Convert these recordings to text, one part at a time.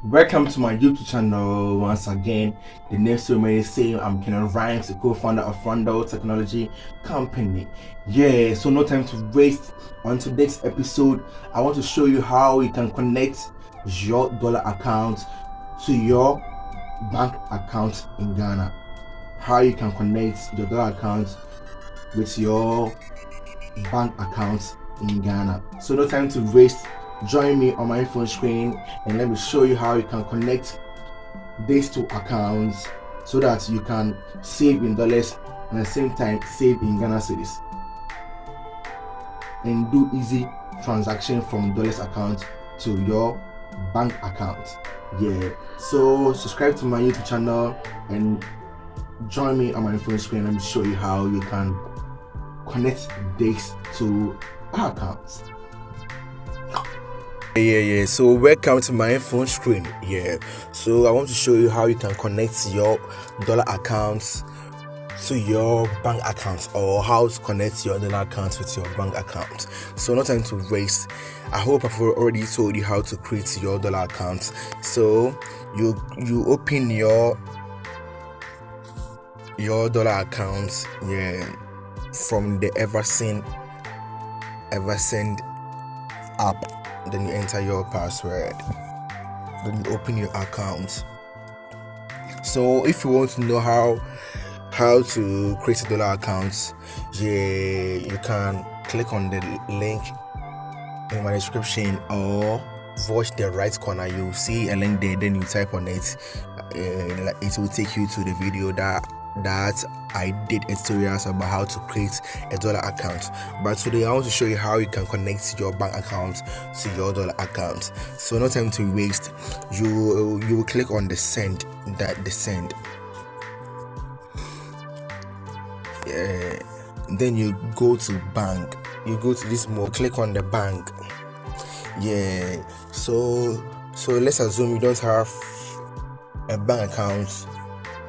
Welcome to my YouTube channel once again. The next remains same. I'm Kenan Rhymes, the co-founder of Follar Technology Company. Yeah, so no time to waste. On today's episode, I want to show you how you can connect your dollar account to your bank account in Ghana. How you can connect your dollar account with your bank account in Ghana. So no time to waste. Join me on my phone screen and let me show you how you can connect these two accounts so that you can save in dollars and at the same time save in Ghana cedis and do easy transaction from dollars account to your bank account. Yeah, so subscribe to my YouTube channel and join me on my phone screen. Let me show you how you can connect this to our accounts. Yeah, so welcome to my phone screen. So I want to show you how you can connect your dollar accounts to your bank account, or how to connect your dollar account with your bank account. So no time to waste. I hope I've already told you how to create your dollar account. So you open your dollar account from the Eversend app. Then you enter your password, then you open your account. So if you want to know how to create a dollar account, you can click on the link in my description, or watch the right corner. You see a link there, then you type on it. It will take you to the video that I did tutorials about how to create a dollar account. But today I want to show you how you can connect your bank account to your dollar account. So no time to waste. You will click on the send. Then you go to bank. You go to this mode. Click on the bank. So let's assume you don't have a bank account.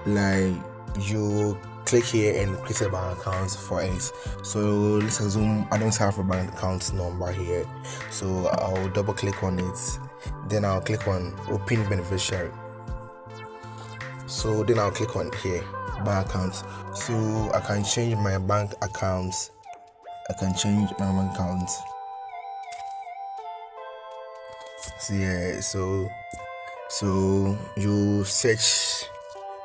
Like, you click here and create a bank account for it. So let's assume I don't have a bank account number here, so I'll double click on it. Then I'll click on open beneficiary. So then I'll click on here, bank account. So I can change my bank account. So you search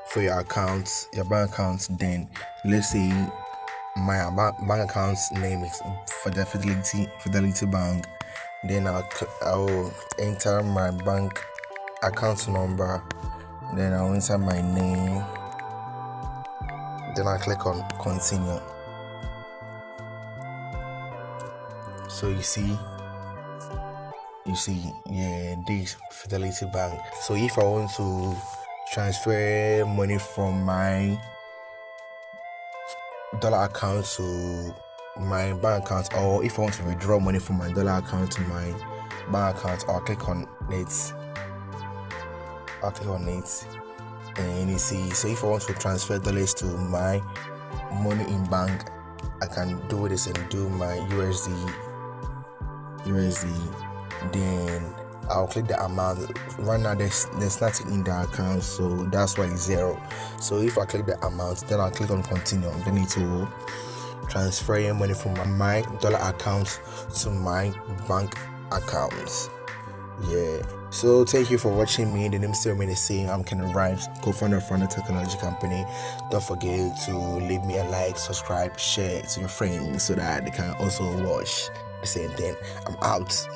for your bank account. Then let's say my bank account's name is Fidelity Bank. Then I'll enter my bank account number. Then I'll enter my name. Then I'll click on continue. So you see, this Fidelity Bank. So if I want to transfer money from my dollar account to my bank account, or if I want to withdraw money from my dollar account to my bank account, I'll click on it. And you see, so if I want to transfer dollars to my money in bank, I can do this and do my USD. Then I'll click the amount. Right now there's nothing in the account, so that's why it's 0. So if I click the amount, then I'll click on continue. Then it will transfer money from my dollar account to my bank account. So thank you for watching me. The name still remains the same. I'm Kenan Rhymes, co-founder of Follar Technology Company. Don't forget to leave me a like, subscribe, share it to your friends so that they can also watch the same thing. I'm out.